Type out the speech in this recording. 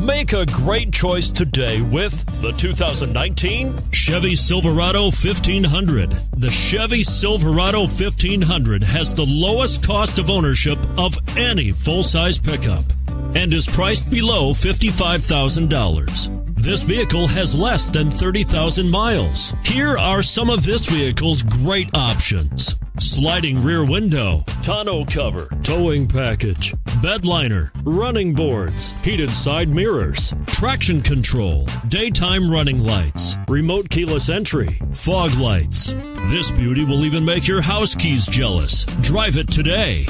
Make a great choice today with the 2019 Chevy Silverado 1500. The Chevy Silverado 1500 has the lowest cost of ownership of any full-size pickup and is priced below $55,000. This vehicle has less than 30,000 miles. Here are some of this vehicle's great options: sliding rear window, tonneau cover, towing package, bed liner, running boards, heated side mirrors, traction control, daytime running lights, remote keyless entry, fog lights. This beauty will even make your house keys jealous. Drive it today.